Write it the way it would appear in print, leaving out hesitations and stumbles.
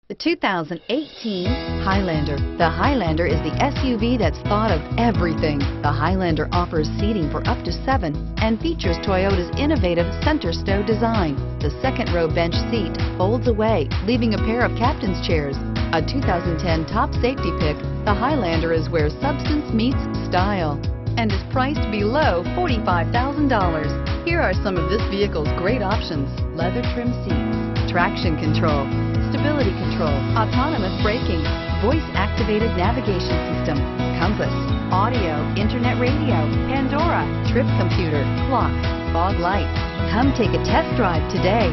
The 2018 Highlander. The Highlander is the SUV that's thought of everything. The Highlander offers seating for up to 7 and features Toyota's innovative center stow design. The second row bench seat folds away, leaving a pair of captain's chairs. A 2010 top safety pick, the Highlander is where substance meets style and is priced below $45,000. Here are some of this vehicle's great options: leather trim seats, traction control, stability control, autonomous braking, voice-activated navigation system, compass, audio, internet radio, Pandora, trip computer, clock, fog lights. Come take a test drive today.